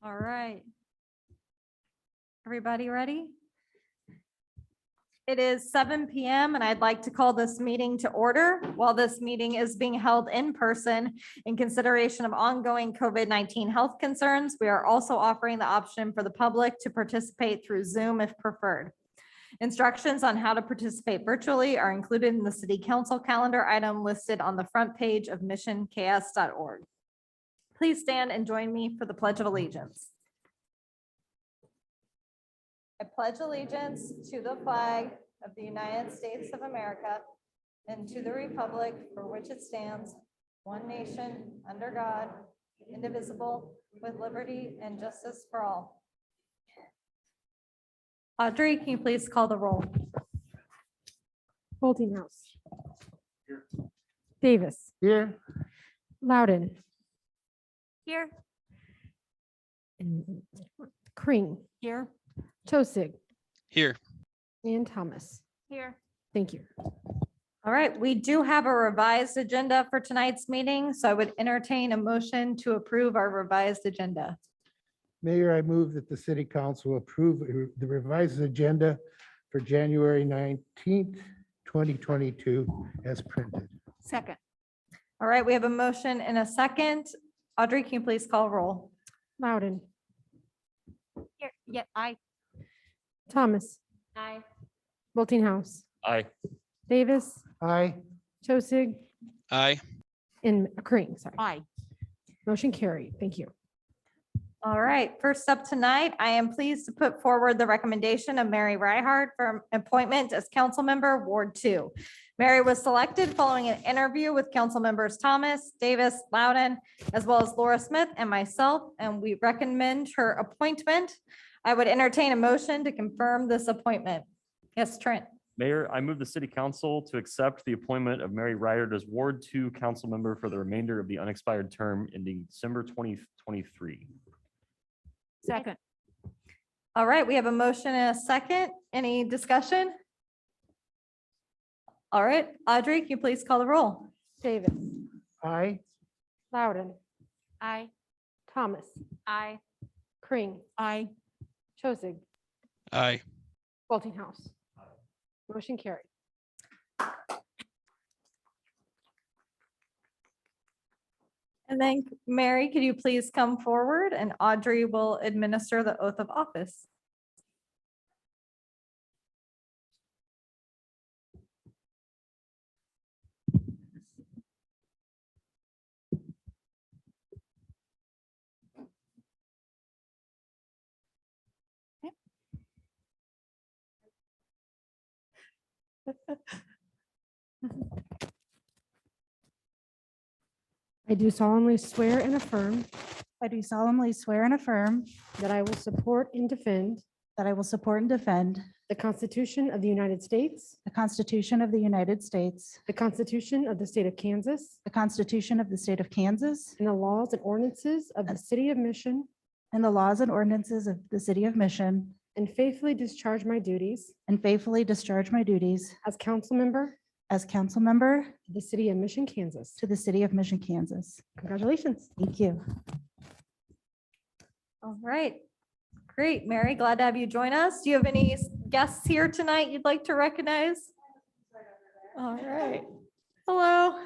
All right. Everybody ready? It is 7 p.m. and I'd like to call this meeting to order. While this meeting is being held in person in consideration of ongoing COVID-19 health concerns, we are also offering the option for the public to participate through Zoom if preferred. Instructions on how to participate virtually are included in the City Council calendar item listed on the front page of missionks.org. Please stand and join me for the Pledge of Allegiance. I pledge allegiance to the flag of the United States of America and to the republic for which it stands, one nation, under God, indivisible, with liberty and justice for all. Audrey, can you please call the roll? Boltinghouse. Davis. Here. Loudon. Here. Kring. Here. Tosig. Here. And Thomas. Here. Thank you. All right, we do have a revised agenda for tonight's meeting, so I would entertain a motion to approve our revised agenda. Mayor, I move that the city council approve the revised agenda for January 19th, 2022 as printed. Second. All right, we have a motion and a second. Audrey, can you please call roll? Loudon. Here. Yeah, aye. Thomas. Aye. Boltinghouse. Aye. Davis. Aye. Tosig. Aye. And Kring. Sorry. Aye. Motion carried. Thank you. All right, first up tonight, I am pleased to put forward the recommendation of Mary Ryherd for appointment as council member Ward 2. Mary was selected following an interview with council members Thomas, Davis, Loudon, as well as Laura Smith and myself, and we recommend her appointment. I would entertain a motion to confirm this appointment. Yes, Trent. Mayor, I move the city council to accept the appointment of Mary Ryherd as Ward 2 council member for the remainder of the unexpired term ending December 2023. Second. All right, we have a motion and a second. Any discussion? All right, Audrey, can you please call the roll? Davis. Aye. Loudon. Aye. Thomas. Aye. Kring. Aye. Tosig. Aye. Boltinghouse. Motion carried. And then Mary, could you please come forward and Audrey will administer the oath of office. I do solemnly swear and affirm I do solemnly swear and affirm that I will support and defend that I will support and defend the Constitution of the United States, the Constitution of the United States, the Constitution of the State of Kansas, the Constitution of the State of Kansas, and the laws and ordinances of the City of Mission, and the laws and ordinances of the City of Mission, and faithfully discharge my duties and faithfully discharge my duties as council member as council member to the City of Mission, Kansas. to the City of Mission, Kansas. Congratulations. Thank you. All right, great. Mary, glad to have you join us. Do you have any guests here tonight you'd like to recognize? All right. Hello.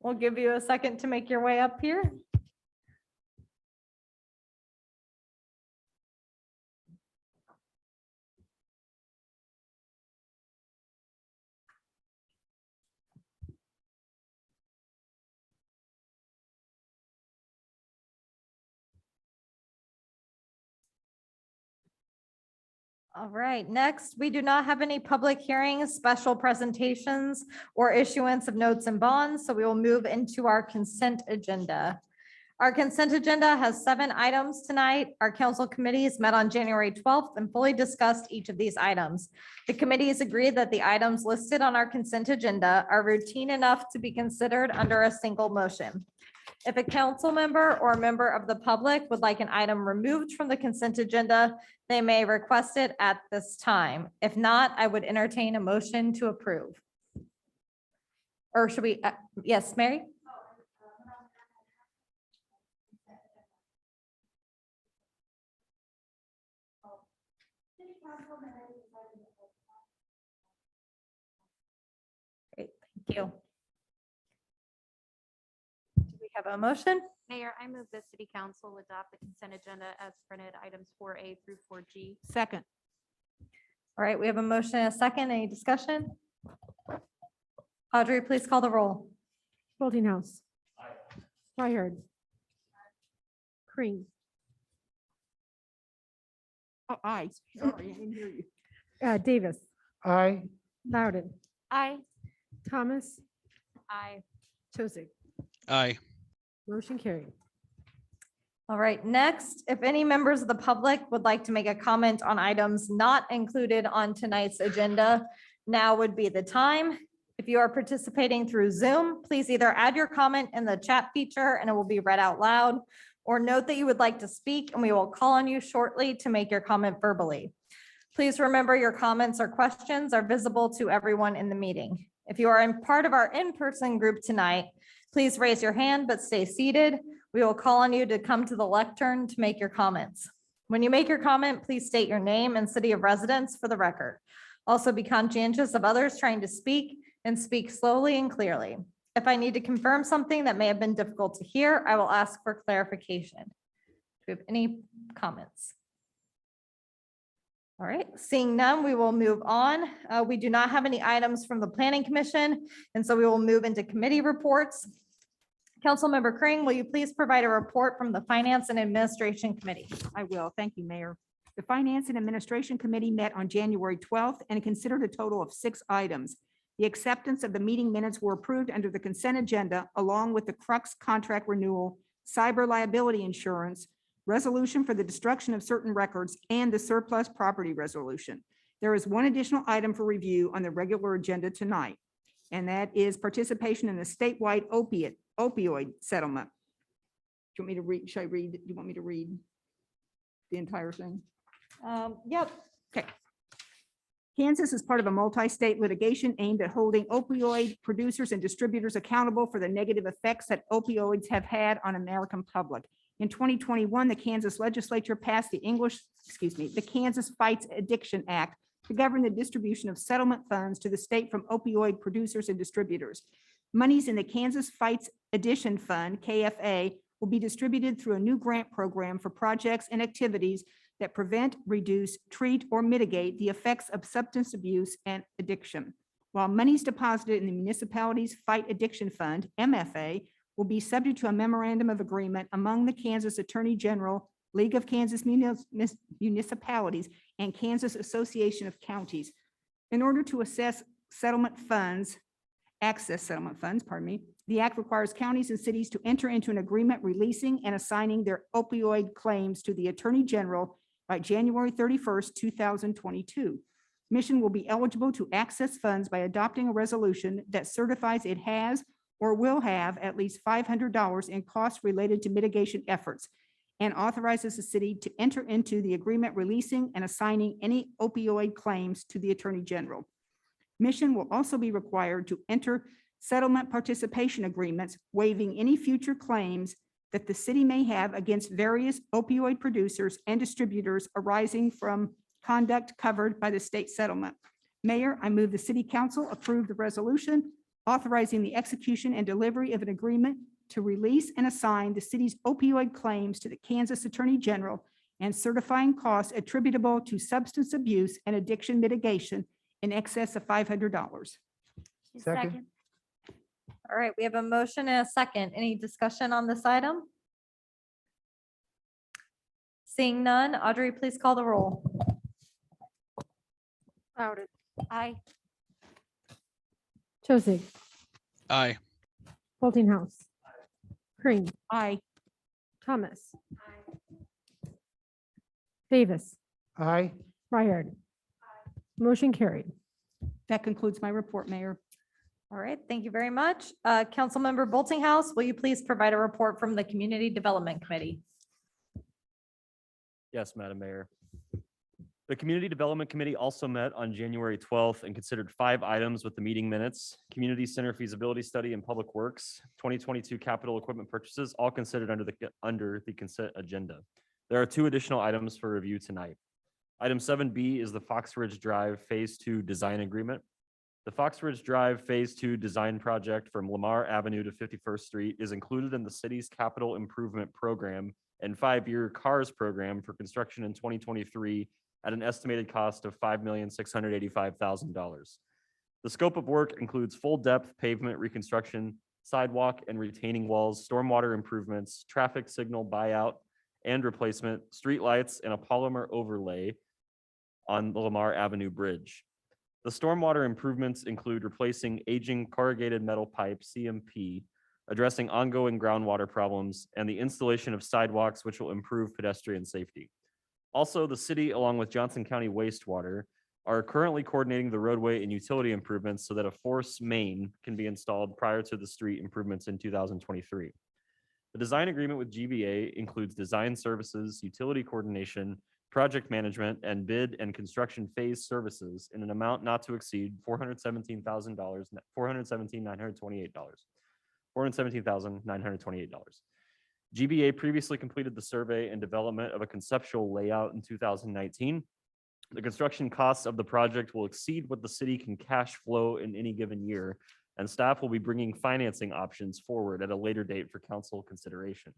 We'll give you a second to make your way up here. All right, next, we do not have any public hearings, special presentations, or issuance of notes and bonds, so we will move into our consent agenda. Our consent agenda has 7 items tonight. Our council committees met on January 12th and fully discussed each of these items. The committees agreed that the items listed on our consent agenda are routine enough to be considered under a single motion. If a council member or a member of the public would like an item removed from the consent agenda, they may request it at this time. If not, I would entertain a motion to approve. Or should we, yes, Mary? Thank you. Do we have a motion? Mayor, I move the city council adopt the consent agenda as printed, items 4A through 4G. Second. All right, we have a motion and a second. Any discussion? Audrey, please call the roll. Boltinghouse. Ryherd. Green. Oh, aye. Sorry, I didn't hear you. Davis. Aye. Loudon. Aye. Thomas. Aye. Joseph. Aye. Motion carried. All right, next, if any members of the public would like to make a comment on items not included on tonight's agenda, now would be the time. If you are participating through Zoom, please either add your comment in the chat feature and it will be read out loud, or note that you would like to speak and we will call on you shortly to make your comment verbally. Please remember your comments or questions are visible to everyone in the meeting. If you are in part of our in-person group tonight, please raise your hand but stay seated. We will call on you to come to the lectern to make your comments. When you make your comment, please state your name and city of residence for the record. Also be conscientious of others trying to speak and speak slowly and clearly. If I need to confirm something that may have been difficult to hear, I will ask for clarification. Do we have any comments? All right, seeing none, we will move on. We do not have any items from the Planning Commission, and so we will move into committee reports. Councilmember Kring, will you please provide a report from the Finance and Administration Committee? I will. Thank you, Mayor. The Finance and Administration Committee met on January 12th and considered a total of 6 items. The acceptance of the meeting minutes were approved under the consent agenda, along with the Crux contract renewal, cyber liability insurance, resolution for the destruction of certain records, and the surplus property resolution. There is one additional item for review on the regular agenda tonight, and that is participation in the statewide opioid settlement. Do you want me to read? Should I read? Do you want me to read the entire thing? Yep. Okay. Kansas is part of a multi-state litigation aimed at holding opioid producers and distributors accountable for the negative effects that opioids have had on American public. In 2021, the Kansas legislature passed the Kansas Fights Addiction Act to govern the distribution of settlement funds to the state from opioid producers and distributors. Monies in the Kansas Fights Addition Fund, KFA, will be distributed through a new grant program for projects and activities that prevent, reduce, treat, or mitigate the effects of substance abuse and addiction. While monies deposited in the municipality's Fight Addiction Fund, MFA, will be subject to a memorandum of agreement among the Kansas Attorney General, League of Kansas Municipalities, and Kansas Association of Counties. In order to access settlement funds, the act requires counties and cities to enter into an agreement releasing and assigning their opioid claims to the Attorney General by January 31st, 2022. Mission will be eligible to access funds by adopting a resolution that certifies it has or will have at least $500 in costs related to mitigation efforts, and authorizes the city to enter into the agreement releasing and assigning any opioid claims to the Attorney General. Mission will also be required to enter settlement participation agreements waiving any future claims that the city may have against various opioid producers and distributors arising from conduct covered by the state settlement. Mayor, I move the city council approve the resolution authorizing the execution and delivery of an agreement to release and assign the city's opioid claims to the Kansas Attorney General and certifying costs attributable to substance abuse and addiction mitigation in excess of $500. Second. All right, we have a motion and a second. Any discussion on this item? Seeing none, Audrey, please call the roll. Loudon. Aye. Joseph. Aye. Boltinghouse. Green. Aye. Thomas. Davis. Aye. Ryherd. Motion carried. That concludes my report, Mayor. All right, thank you very much. Councilmember Boltinghouse, will you please provide a report from the Community Development Committee? Yes, Madam Mayor. The Community Development Committee also met on January 12th and considered 5 items with the meeting minutes: Community Center feasibility study and Public Works, 2022 capital equipment purchases, all considered under the consent agenda. There are 2 additional items for review tonight. Item 7B is the Fox Ridge Drive Phase 2 design agreement. The Fox Ridge Drive Phase 2 design project from Lamar Avenue to 51st Street is included in the city's capital improvement program and 5-year CARS program for construction in 2023 at an estimated cost of $5,685,000. The scope of work includes full-depth pavement reconstruction, sidewalk and retaining walls, stormwater improvements, traffic signal buyout and replacement, streetlights, and a polymer overlay on the Lamar Avenue Bridge. The stormwater improvements include replacing aging corrugated metal pipe, CMP, addressing ongoing groundwater problems, and the installation of sidewalks which will improve pedestrian safety. Also, the city, along with Johnson County Wastewater, are currently coordinating the roadway and utility improvements so that a force main can be installed prior to the street improvements in 2023. The design agreement with GBA includes design services, utility coordination, project management, and bid and construction phase services in an amount not to exceed $417,928. GBA previously completed the survey and development of a conceptual layout in 2019. The construction costs of the project will exceed what the city can cash flow in any given year, and staff will be bringing financing options forward at a later date for council consideration.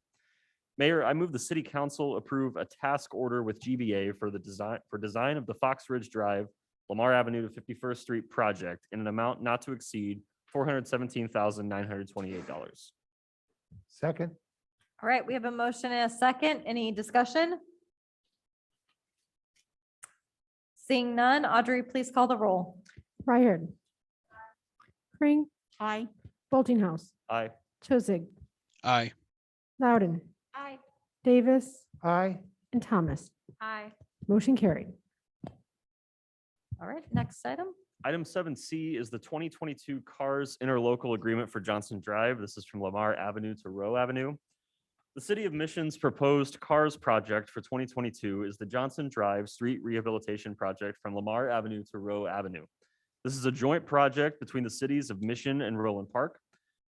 Mayor, I move the city council approve a task order with GBA for the design of the Fox Ridge Drive, Lamar Avenue to 51st Street project in an amount not to exceed $417,928. Second. All right, we have a motion and a second. Any discussion? Seeing none, Audrey, please call the roll. Ryherd. Kring, Aye. Boltinghouse, Aye. Chosig, Aye. Loudon, Aye. Davis, Aye. and Thomas. Aye. Motion carried. All right, next item. Item 7C is the 2022 CARS interlocal agreement for Johnston Drive. This is from Lamar Avenue to Rowe Avenue. The City of Mission's proposed CARS project for 2022 is the Johnston Drive Street Rehabilitation Project from Lamar Avenue to Rowe Avenue. This is a joint project between the cities of Mission and Roland Park.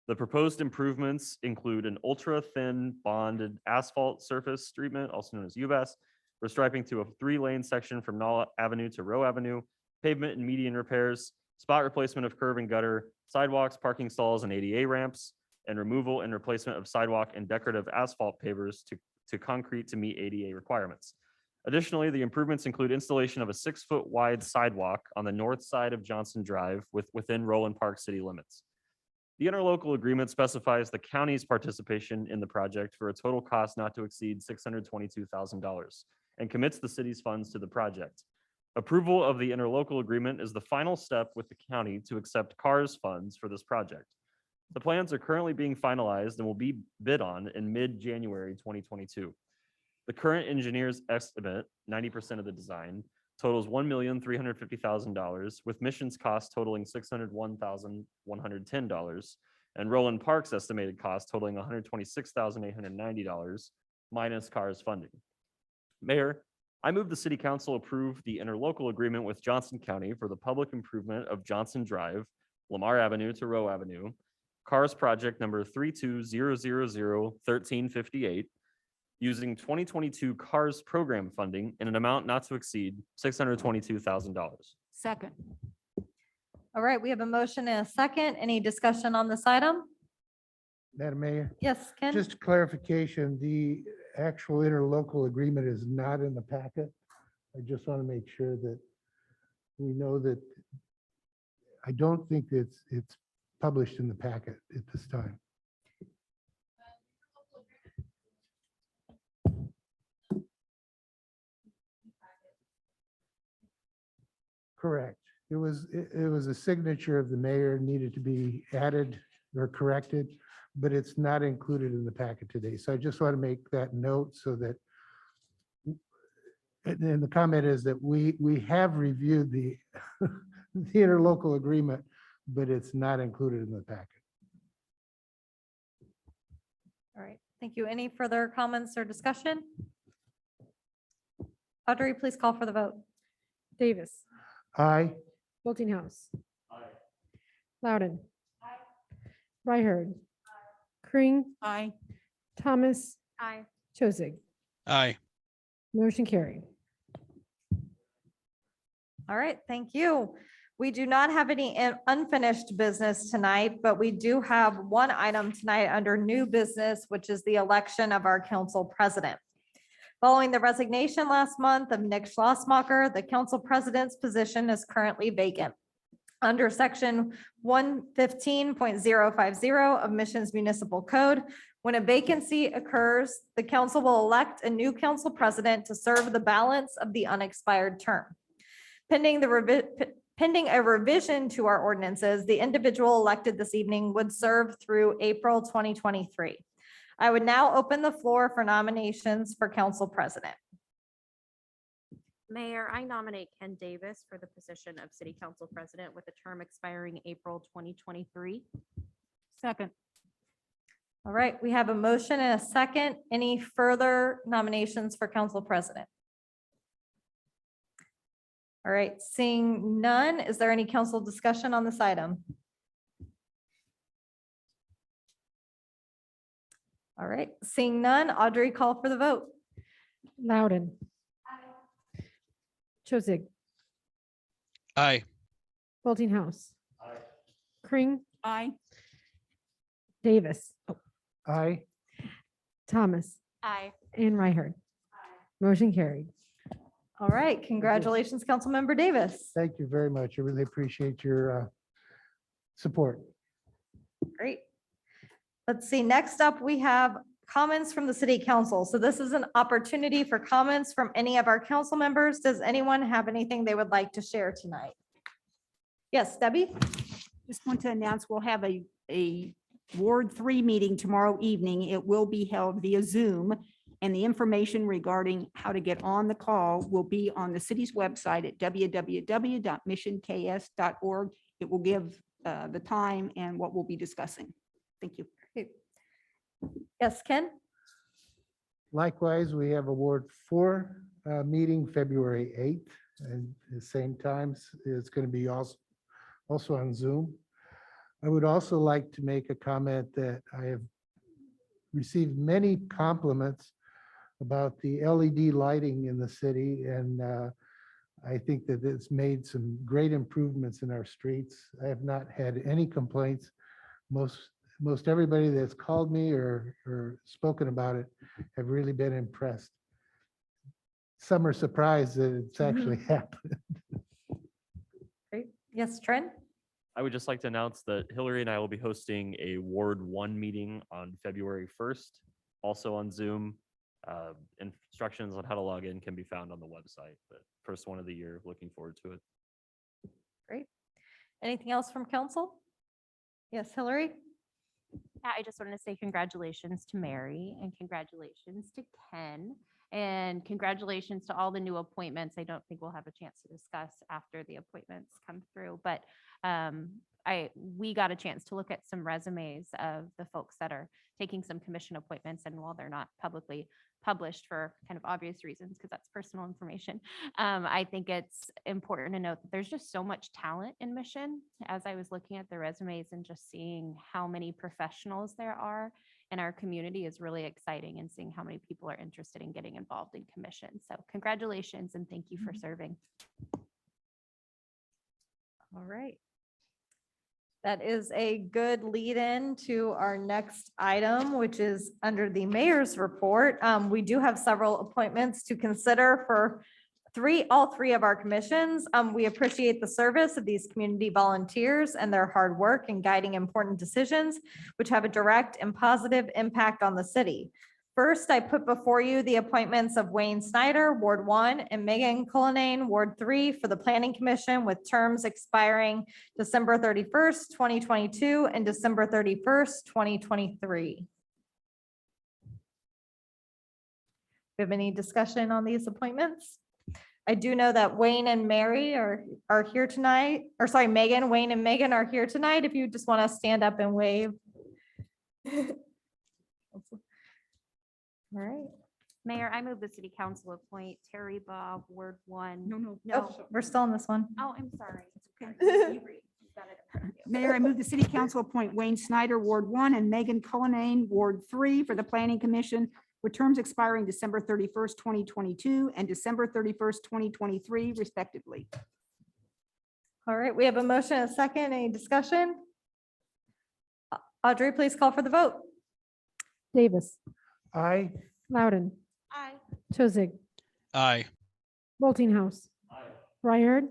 The proposed improvements include an ultra-thin bonded asphalt surface treatment, also known as UBAS, restriping to a 3-lane section from Nala Avenue to Rowe Avenue, pavement and median repairs, spot replacement of curb and gutter, sidewalks, parking stalls, and ADA ramps, and removal and replacement of sidewalk and decorative asphalt pavers to concrete to meet ADA requirements. Additionally, the improvements include installation of a 6-foot wide sidewalk on the north side of Johnston Drive within Roland Park city limits. The interlocal agreement specifies the county's participation in the project for a total cost not to exceed $622,000 and commits the city's funds to the project. Approval of the interlocal agreement is the final step with the county to accept CARS funds for this project. The plans are currently being finalized and will be bid on in mid-January 2022. The current engineer's estimate, 90% of the design, totals $1,350,000, with Mission's cost totaling $601,110, and Roland Park's estimated cost totaling $126,890, minus CARS funding. Mayor, I move the City Council approve the interlocal agreement with Johnston County for the public improvement of Johnston Drive, Lamar Avenue to Rowe Avenue, CARS project number 3200001358, using 2022 CARS program funding in an amount not to exceed $622,000. Second. All right, we have a motion and a second. Any discussion on this item? Madam Mayor, Yes, Ken? just clarification, the actual interlocal agreement is not in the packet. I just want to make sure that we know that I don't think it's published in the packet at this time. Correct. It was a signature of the mayor needed to be added or corrected, but it's not included in the packet today. So I just want to make that note so that, and the comment is that we have reviewed the the interlocal agreement, but it's not included in the packet. All right, thank you. Any further comments or discussion? Audrey, please call for the vote. Davis, Aye. Boltinghouse, Loudon, Ryherd, Kring, Aye. Thomas, Aye. Chosig. Aye. Motion carried. All right, thank you. We do not have any unfinished business tonight, but we do have one item tonight under new business, which is the election of our council president. Following the resignation last month of Nick Schlossmacher, the council president's position is currently vacant. Under section 115.050 of Mission's Municipal Code, when a vacancy occurs, the council will elect a new council president to serve the balance of the unexpired term. Pending a revision to our ordinances, the individual elected this evening would serve through April 2023. I would now open the floor for nominations for council president. Mayor, I nominate Ken Davis for the position of city council president with a term expiring April 2023. Second. All right, we have a motion and a second. Any further nominations for council president? All right, seeing none, is there any council discussion on this item? All right, seeing none, Audrey, call for the vote. Loudon. Chosig, Aye. Boltinghouse. Kring, Aye. Davis, Aye. Thomas, Aye. and Ryherd. Motion carried. All right, congratulations, Councilmember Davis. Thank you very much. I really appreciate your support. Great. Let's see, next up, we have comments from the city council. So this is an opportunity for comments from any of our council members. Does anyone have anything they would like to share tonight? Yes, Debbie? Just want to announce we'll have a Ward 3 meeting tomorrow evening. It will be held via Zoom, and the information regarding how to get on the call will be on the city's website at www.missionks.org. It will give the time and what we'll be discussing. Thank you. Yes, Ken? Likewise, we have a Ward 4 meeting February 8th, and the same times it's going to be also on Zoom. I would also like to make a comment that I have received many compliments about the LED lighting in the city, and I think that it's made some great improvements in our streets. I have not had any complaints. Most everybody that's called me or spoken about it have really been impressed. Some are surprised that it's actually happened. Great. Yes, Trent? I would just like to announce that Hillary and I will be hosting a Ward 1 meeting on February 1st, also on Zoom. Instructions on how to log in can be found on the website, but first one of the year, looking forward to it. Great. Anything else from council? Yes, Hillary? Yeah, I just wanted to say congratulations to Mary and congratulations to Ken. And congratulations to all the new appointments. I don't think we'll have a chance to discuss after the appointments come through, but we got a chance to look at some resumes of the folks that are taking some commission appointments, and while they're not publicly published for kind of obvious reasons, because that's personal information, I think it's important to note that there's just so much talent in Mission. As I was looking at the resumes and just seeing how many professionals there are in our community is really exciting, and seeing how many people are interested in getting involved in commission. So congratulations and thank you for serving. All right. That is a good lead in to our next item, which is under the mayor's report. We do have several appointments to consider for all three of our commissions. We appreciate the service of these community volunteers and their hard work in guiding important decisions, which have a direct and positive impact on the city. First, I put before you the appointments of Wayne Snyder, Ward 1, and Megan Cullinane, Ward 3, for the Planning Commission, with terms expiring December 31st, 2022 and December 31st, 2023. We have any discussion on these appointments? I do know that Wayne and Mary are here tonight, or sorry, Megan, Wayne and Megan are here tonight. If you just want to stand up and wave. All right. Mayor, I move the city council appoint Terry Bob, Ward 1. No. Oh, we're still on this one. Oh, I'm sorry. Okay. You read. You've got it in front of you. Mayor, I move the city council appoint Wayne Snyder, Ward 1, and Megan Cullinane, Ward 3, for the Planning Commission, with terms expiring December 31st, 2022 and December 31st, 2023, respectively. All right, we have a motion and a second. Any discussion? Audrey, please call for the vote. Davis, Aye. Loudon, Aye. Chosig, Aye. Boltinghouse, Ryherd,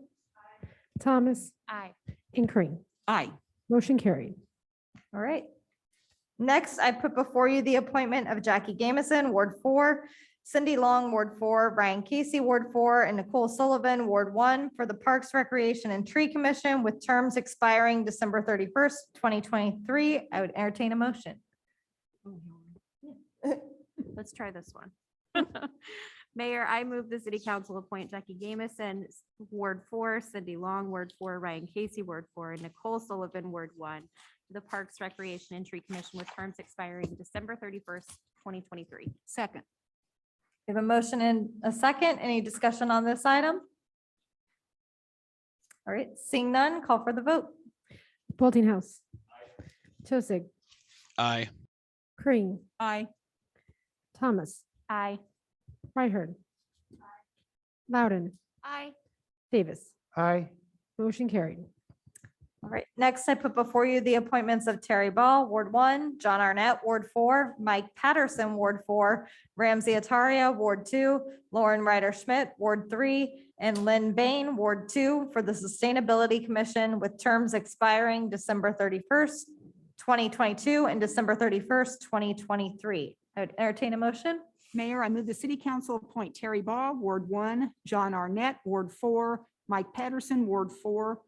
Thomas, Aye. and Kring. Aye. Motion carried. All right. Next, I put before you the appointment of Jackie Gamison, Ward 4, Cindy Long, Ward 4, Ryan Casey, Ward 4, and Nicole Sullivan, Ward 1, for the Parks, Recreation, and Tree Commission with terms expiring December 31st, 2023. I would entertain a motion. Let's try this one. Mayor, I move the city council appoint Jackie Gamison, Ward 4, Cindy Long, Ward 4, Ryan Casey, Ward 4, and Nicole Sullivan, Ward 1, to the Parks, Recreation, and Tree Commission with terms expiring December 31st, 2023. Second. We have a motion and a second. Any discussion on this item? All right, seeing none, call for the vote. Boltinghouse, Chosig, Aye. Kring, Aye. Thomas, Aye. Ryherd, Loudon, Aye. Davis. Aye. Motion carried. All right, next I put before you the appointments of Terry Ball, Ward 1, John Arnett, Ward 4, Mike Patterson, Ward 4, Ramsey Ataria, Ward 2, Lauren Ryder Schmidt, Ward 3, and Lynn Bain, Ward 2, for the Sustainability Commission with terms expiring December 31st, 2022 and December 31st, 2023. I would entertain a motion. Mayor, I move the city council appoint Terry Ball, Ward 1, John Arnett, Ward 4, Mike Patterson, Ward 4,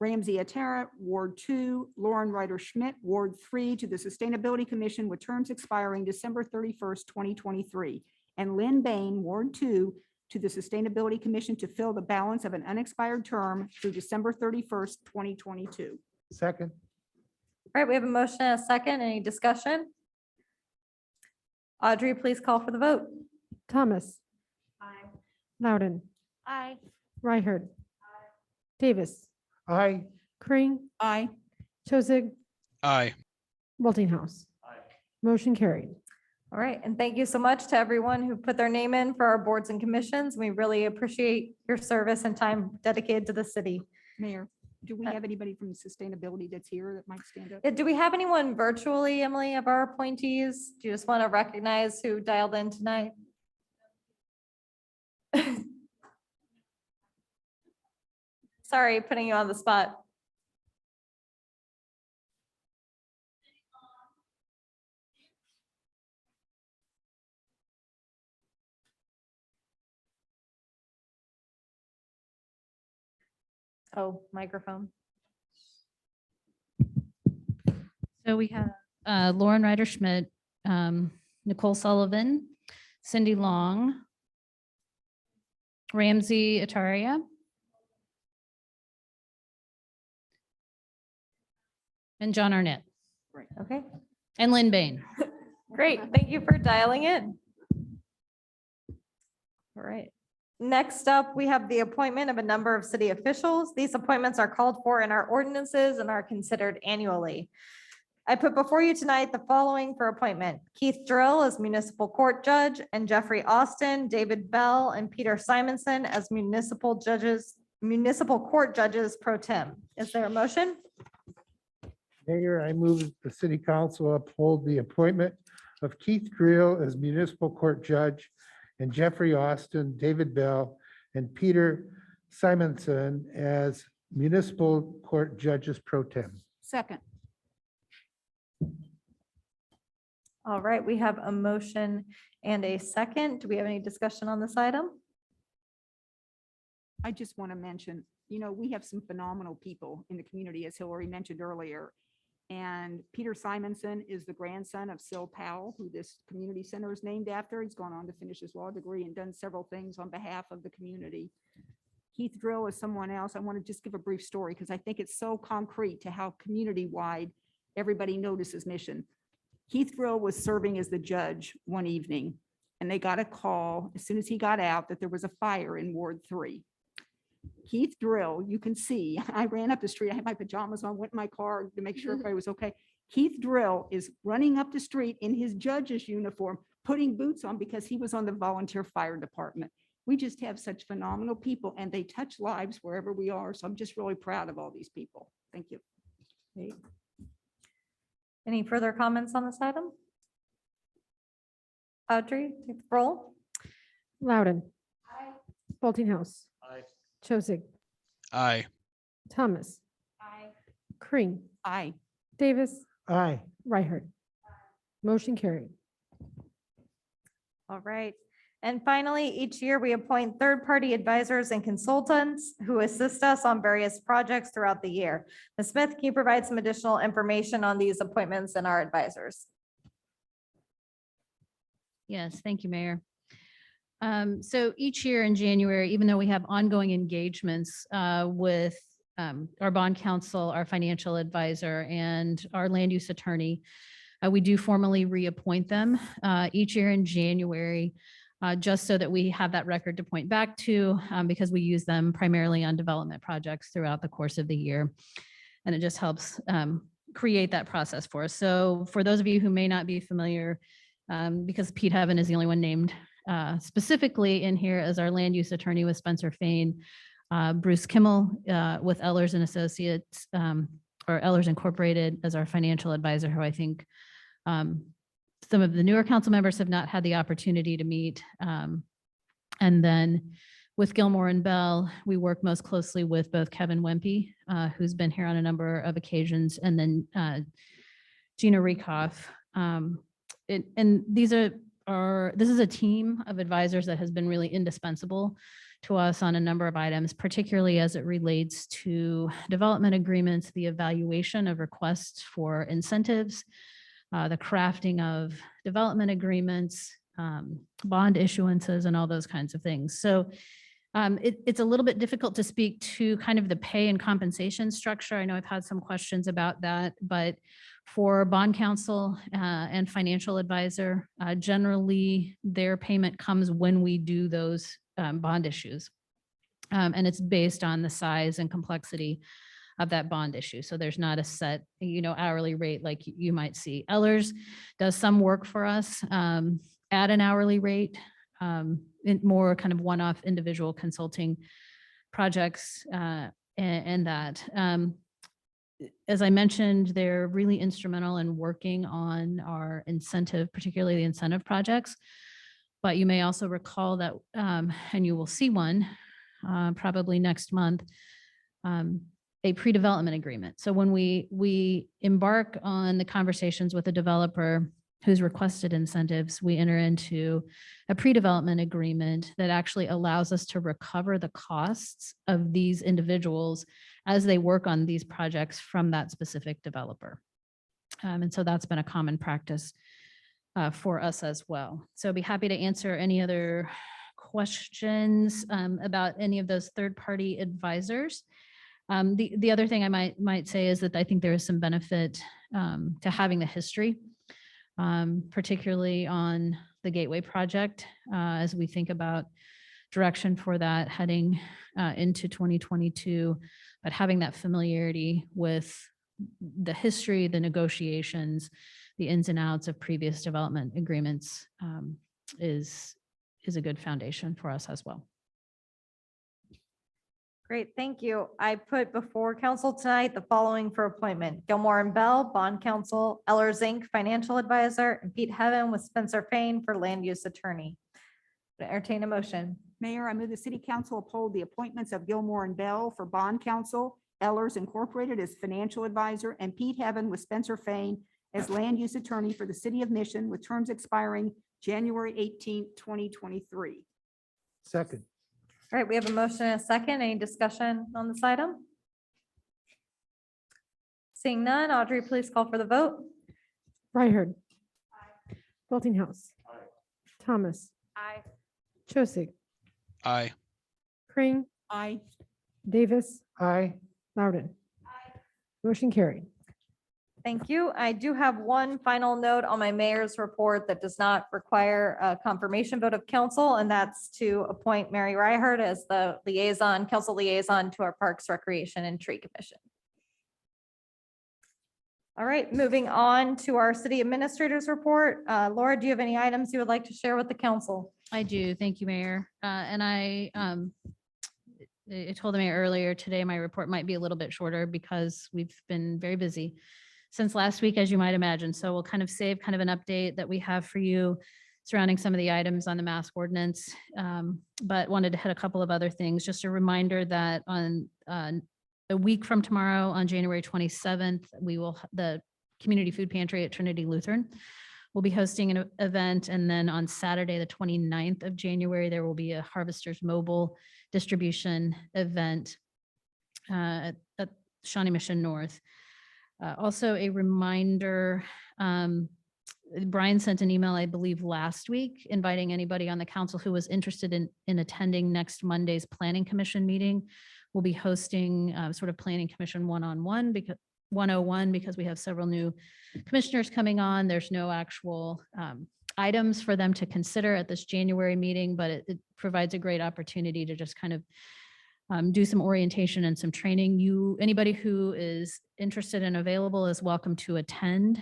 Ramsey Atara, Ward 2, Lauren Ryder Schmidt, Ward 3, to the Sustainability Commission with terms expiring December 31st, 2023, and Lynn Bain, Ward 2, to the Sustainability Commission to fill the balance of an unexpired term through December 31st, 2022. Second. All right, we have a motion and a second. Any discussion? Audrey, please call for the vote. Thomas, Aye. Loudon, Aye. Ryherd, Davis, Aye. Kring, Aye. Chosig, Aye. Boltinghouse. Motion carried. All right, and thank you so much to everyone who put their name in for our boards and commissions. We really appreciate your service and time dedicated to the city. Mayor, do we have anybody from sustainability that's here that might stand up? Do we have anyone virtually, Emily, of our appointees? Do you just want to recognize who dialed in tonight? Sorry, putting you on the spot. Oh, microphone. So we have Lauren Ryder Schmidt, Nicole Sullivan, Cindy Long, Ramsey Ataria, and John Arnett, Okay, and Lynn Bain. great. Thank you for dialing in. All right. Next up, we have the appointment of a number of city officials. These appointments are called for in our ordinances and are considered annually. I put before you tonight the following for appointment: Keith Drill as municipal court judge, and Jeffrey Austin, David Bell, and Peter Simonson as municipal court judges pro tem. Is there a motion? Mayor, I move that the city council uphold the appointment of Keith Drill as municipal court judge and Jeffrey Austin, David Bell, and Peter Simonson as municipal court judges pro tem. Second. All right, we have a motion and a second. Do we have any discussion on this item? I just want to mention, we have some phenomenal people in the community, as Hillary mentioned earlier. And Peter Simonson is the grandson of Sil Powell, who this community center is named after. He's gone on to finish his law degree and done several things on behalf of the community. Keith Drill is someone else. I want to just give a brief story because I think it's so concrete to how community-wide everybody notices mission. Keith Drill was serving as the judge one evening, and they got a call as soon as he got out that there was a fire in Ward 3. Keith Drill, you can see, I ran up the street, I had my pajamas on, went in my car to make sure everybody was okay. Keith Drill is running up the street in his judge's uniform, putting boots on because he was on the volunteer fire department. We just have such phenomenal people and they touch lives wherever we are. So I'm just really proud of all these people. Thank you. Great. Any further comments on this item? Audrey, take the roll. Loudon. Boltinghouse. Aye. Chosig, Aye. Thomas, Aye. Kring, Aye. Davis, Aye. Ryherd. Motion carried. All right. And finally, each year we appoint third-party advisors and consultants who assist us on various projects throughout the year. Ms. Smith, can you provide some additional information on these appointments and our advisors? Yes, thank you, Mayor. So each year in January, even though we have ongoing engagements with our bond counsel, our financial advisor, and our land use attorney, we do formally reappoint them each year in January, just so that we have that record to point back to, because we use them primarily on development projects throughout the course of the year. And it just helps create that process for us. So for those of you who may not be familiar, because Pete Heaven is the only one named specifically in here as our land use attorney with Spencer Fain, Bruce Kimmel with Ellers and Associates, or Ellers Incorporated as our financial advisor, who I think some of the newer council members have not had the opportunity to meet. And then with Gilmore and Bell, we work most closely with both Kevin Wempe, who's been here on a number of occasions, and then Gina Rieckhoff. And this is a team of advisors that has been really indispensable to us on a number of items, particularly as it relates to development agreements, the evaluation of requests for incentives, the crafting of development agreements, bond issuances, and all those kinds of things. So it's a little bit difficult to speak to kind of the pay and compensation structure. I know I've had some questions about that, but for bond counsel and financial advisor, generally their payment comes when we do those bond issues. And it's based on the size and complexity of that bond issue. So there's not a set, hourly rate like you might see. Ellers does some work for us at an hourly rate, in more kind of one-off individual consulting projects and that. As I mentioned, they're really instrumental in working on our incentive, particularly the incentive projects. But you may also recall that, and you will see one probably next month, a pre-development agreement. So when we embark on the conversations with a developer who's requested incentives, we enter into a pre-development agreement that actually allows us to recover the costs of these individuals as they work on these projects from that specific developer. And so that's been a common practice for us as well. So I'd be happy to answer any other questions about any of those third-party advisors. The other thing I might say is that I think there is some benefit to having the history, particularly on the Gateway project, as we think about direction for that heading into 2022, but having that familiarity with the history, the negotiations, the ins and outs of previous development agreements is a good foundation for us as well. Great, thank you. I put before council tonight the following for appointment: Gilmore and Bell, bond counsel; Ellers Inc., financial advisor; and Pete Heaven with Spencer Fain for land use attorney. Entertain a motion. Mayor, I move the city council uphold the appointments of Gilmore and Bell for bond counsel, Ellers Incorporated as financial advisor, and Pete Heaven with Spencer Fain as land use attorney for the city of Mission, with terms expiring January 18th, 2023. Second. All right, we have a motion and a second. Any discussion on this item? Seeing none, Audrey, please call for the vote. Ryherd. Boltinghouse. Thomas, Aye. Chosig, Aye. Kring, Aye. Davis, Aye. Loudon. Motion carried. Thank you. I do have one final note on my mayor's report that does not require a confirmation vote of council, and that's to appoint Mary Ryherd as the liaison, council liaison to our Parks, Recreation, and Tree Commission. All right, moving on to our city administrator's report. Laura, do you have any items you would like to share with the council? I do. Thank you, Mayor. And I told the mayor earlier today, my report might be a little bit shorter because we've been very busy since last week, as you might imagine. So we'll kind of save kind of an update that we have for you surrounding some of the items on the mask ordinance. But wanted to hit a couple of other things. Just a reminder that on a week from tomorrow, on January 27th, the Community Food Pantry at Trinity Lutheran will be hosting an event. And then on Saturday, the 29th of January, there will be a Harvesters Mobile distribution event at Shawnee Mission North. Also a reminder, Brian sent an email, I believe, last week, inviting anybody on the council who was interested in attending next Monday's Planning Commission meeting. We'll be hosting sort of Planning Commission one-on-one because 101 because we have several new commissioners coming on. There's no actual items for them to consider at this January meeting, but it provides a great opportunity to just kind of do some orientation and some training. Anybody who is interested and available is welcome to attend.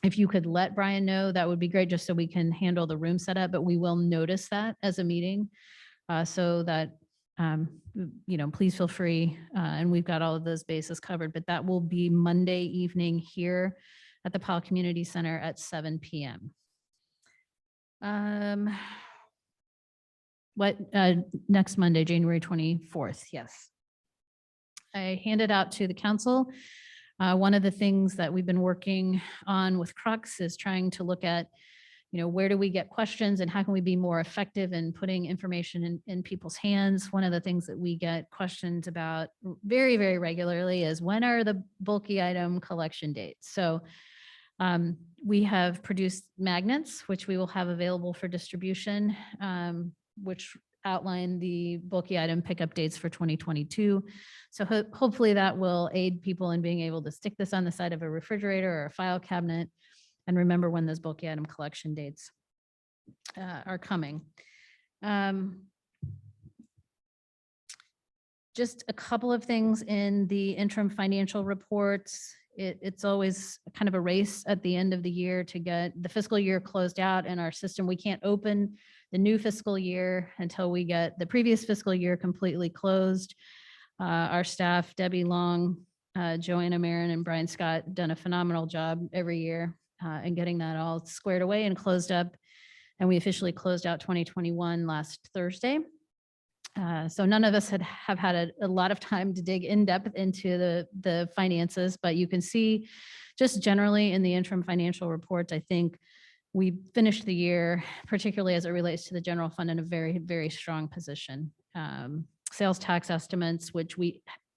If you could let Brian know, that would be great, just so we can handle the room setup, but we will notice that as a meeting so that, please feel free. And we've got all of those bases covered, but that will be Monday evening here at the Powell Community Center at 7 p.m. Next Monday, January 24th. Yes. I handed out to the council. One of the things that we've been working on with Crux is trying to look at, where do we get questions and how can we be more effective in putting information in people's hands? One of the things that we get questions about very, very regularly is when are the bulky item collection dates? So we have produced magnets, which we will have available for distribution, which outline the bulky item pickup dates for 2022. So hopefully that will aid people in being able to stick this on the side of a refrigerator or a file cabinet and remember when those bulky item collection dates are coming. Just a couple of things in the interim financial reports. It's always kind of a race at the end of the year to get the fiscal year closed out in our system. We can't open the new fiscal year until we get the previous fiscal year completely closed. Our staff, Debbie Long, Joanna Marin, and Brian Scott, done a phenomenal job every year in getting that all squared away and closed up. And we officially closed out 2021 last Thursday. So none of us have had a lot of time to dig in depth into the finances, but you can see just generally in the interim financial reports, I think we finished the year, particularly as it relates to the general fund, in a very, very strong position. Sales tax estimates, which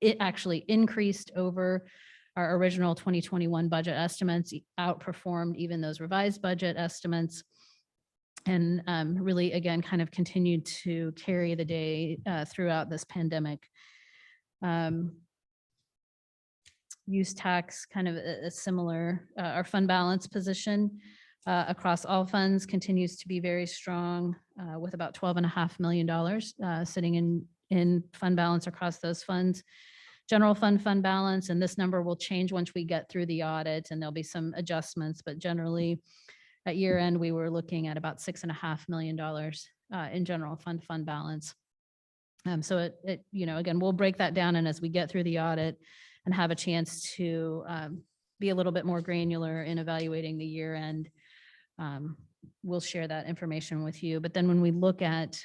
it actually increased over our original 2021 budget estimates, outperformed even those revised budget estimates. And really, again, kind of continued to carry the day throughout this pandemic. Use tax, kind of a similar, our fund balance position across all funds continues to be very strong with about $12.5 million sitting in fund balance across those funds. General fund balance, and this number will change once we get through the audit and there'll be some adjustments, but generally at year end, we were looking at about $6.5 million in general fund balance. So again, we'll break that down, and as we get through the audit and have a chance to be a little bit more granular in evaluating the year end, we'll share that information with you. But then when we look at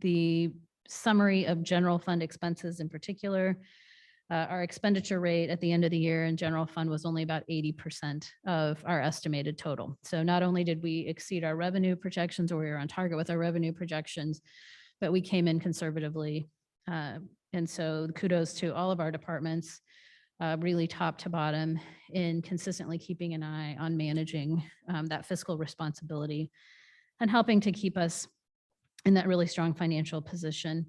the summary of general fund expenses in particular, our expenditure rate at the end of the year in general fund was only about 80% of our estimated total. So not only did we exceed our revenue projections, or we were on target with our revenue projections, but we came in conservatively. And so kudos to all of our departments, really top to bottom, in consistently keeping an eye on managing that fiscal responsibility and helping to keep us in that really strong financial position.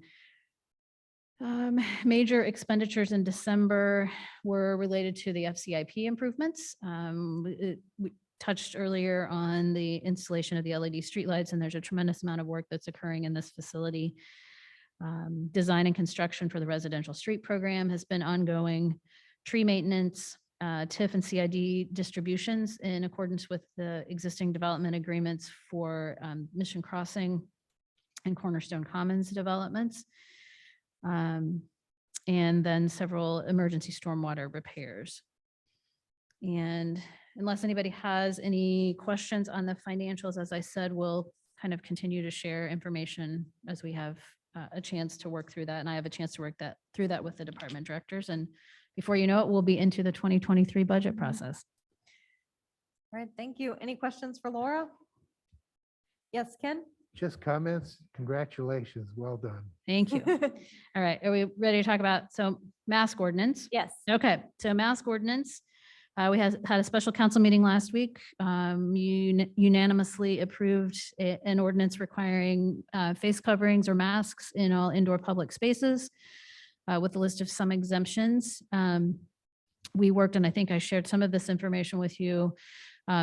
Major expenditures in December were related to the FCIP improvements. We touched earlier on the installation of the LED streetlights, and there's a tremendous amount of work that's occurring in this facility. Design and construction for the residential street program has been ongoing. Tree maintenance, TIF and CID distributions in accordance with the existing development agreements for Mission Crossing and Cornerstone Commons developments. And then several emergency stormwater repairs. And unless anybody has any questions on the financials, as I said, we'll kind of continue to share information as we have a chance to work through that. And I have a chance to work through that with the department directors. And before you know it, we'll be into the 2023 budget process. All right, thank you. Any questions for Laura? Yes, Ken? Just comments. Congratulations. Well done. Thank you. All right, are we ready to talk about, so mask ordinance? Yes. Okay, so mask ordinance. We had a special council meeting last week. Unanimously approved an ordinance requiring face coverings or masks in all indoor public spaces with a list of some exemptions. We worked, and I think I shared some of this information with you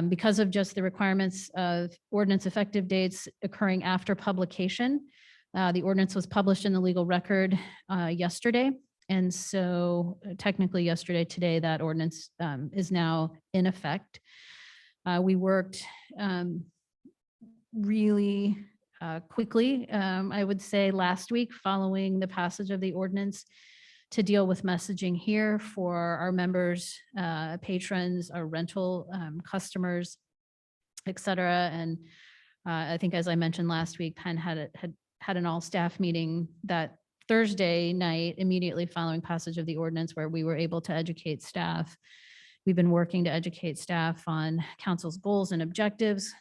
because of just the requirements of ordinance effective dates occurring after publication. The ordinance was published in the legal record yesterday. And so technically yesterday, today, that ordinance is now in effect. We worked really quickly, I would say last week following the passage of the ordinance to deal with messaging here for our members, patrons, our rental customers, et cetera. And I think, as I mentioned last week, Penn had an all-staff meeting that Thursday night immediately following passage of the ordinance where we were able to educate staff. We've been working to educate staff on council's goals and objectives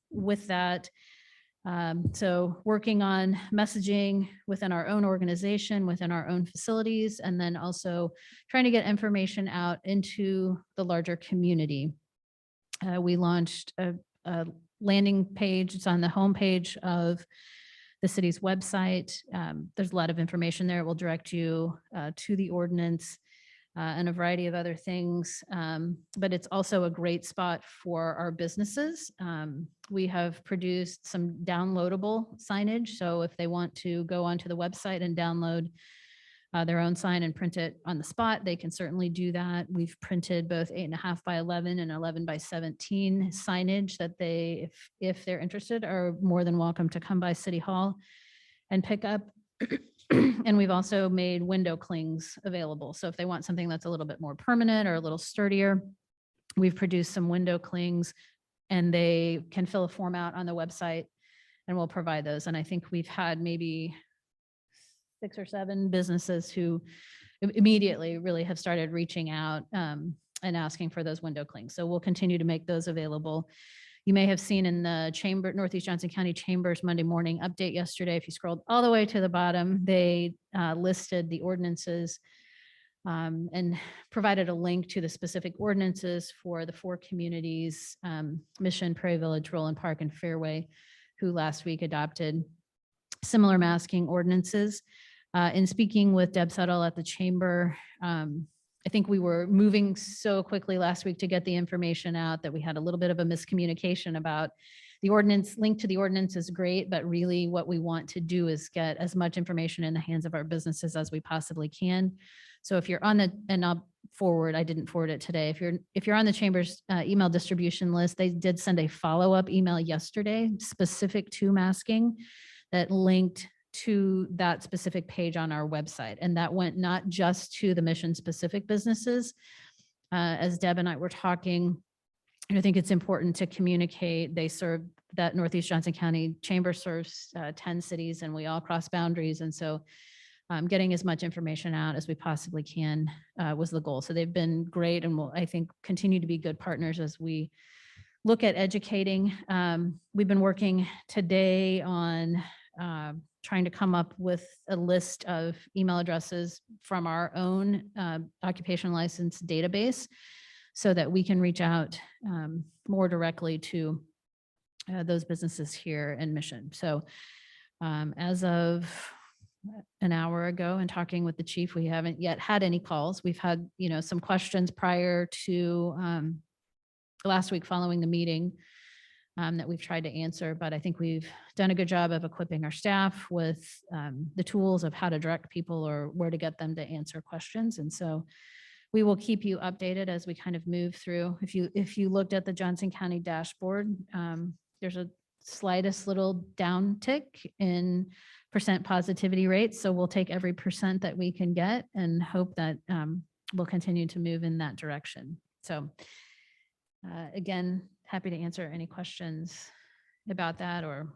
with that. So working on messaging within our own organization, within our own facilities, and then also trying to get information out into the larger community. We launched a landing page. It's on the homepage of the city's website. There's a lot of information there. It will direct you to the ordinance and a variety of other things. But it's also a great spot for our businesses. We have produced some downloadable signage. So if they want to go onto the website and download their own sign and print it on the spot, they can certainly do that. We've printed both 8.5 by 11 and 11 by 17 signage that they, if they're interested, are more than welcome to come by City Hall and pick up. And we've also made window clings available. So if they want something that's a little bit more permanent or a little sturdier, we've produced some window clings and they can fill a form out on the website and we'll provide those. And I think we've had maybe 6 or 7 businesses who immediately really have started reaching out and asking for those window clings. So we'll continue to make those available. You may have seen in the Chamber, Northeast Johnson County Chamber's Monday morning update yesterday, if you scrolled all the way to the bottom, they listed the ordinances and provided a link to the specific ordinances for the 4 communities, Mission, Prairie Village, Roland Park, and Fairway, who last week adopted similar masking ordinances. In speaking with Deb Settle at the Chamber, I think we were moving so quickly last week to get the information out that we had a little bit of a miscommunication about the ordinance. Link to the ordinance is great, but really what we want to do is get as much information in the hands of our businesses as we possibly can. So if you're on the, and I'll forward, I didn't forward it today. If you're on the Chamber's email distribution list, they did send a follow-up email yesterday specific to masking that linked to that specific page on our website. And that went not just to the mission specific businesses. As Deb and I were talking, I think it's important to communicate. They serve, that Northeast Johnson County Chamber serves 10 cities and we all cross boundaries. And so getting as much information out as we possibly can was the goal. So they've been great and will, I think, continue to be good partners as we look at educating. We've been working today on trying to come up with a list of email addresses from our own occupation license database so that we can reach out more directly to those businesses here in Mission. So as of an hour ago and talking with the chief, we haven't yet had any calls. We've had, some questions prior to last week following the meeting that we've tried to answer, but I think we've done a good job of equipping our staff with the tools of how to direct people or where to get them to answer questions. And so we will keep you updated as we kind of move through. If you looked at the Johnson County dashboard, there's a slightest little downtick in percent positivity rates. So we'll take every percent that we can get and hope that we'll continue to move in that direction. So again, happy to answer any questions about that, or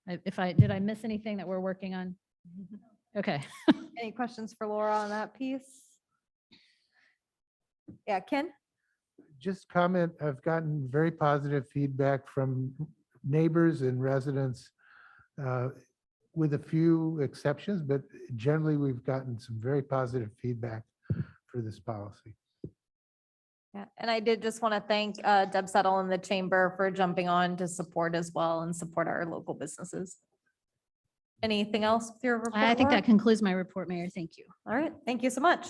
did I miss anything that we're working on? Okay. Any questions for Laura on that piece? Yeah, Ken? Just comment, I've gotten very positive feedback from neighbors and residents with a few exceptions, but generally we've gotten some very positive feedback for this policy. Yeah, and I did just want to thank Deb Settle and the chamber for jumping on to support as well and support our local businesses. Anything else with your report? I think Laura? that concludes my report, Mayor. Thank you. All right, thank you so much.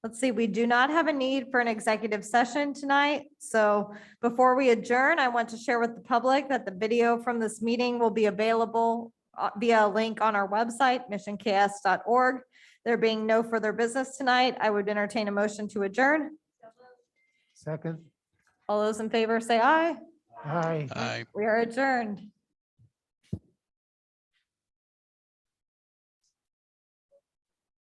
Let's see, we do not have a need for an executive session tonight. So before we adjourn, I want to share with the public that the video from this meeting will be available via a link on our website, missionks.org. There being no further business tonight, I would entertain a motion to adjourn. Second, All those in favor say aye. aye. Aye. We are adjourned.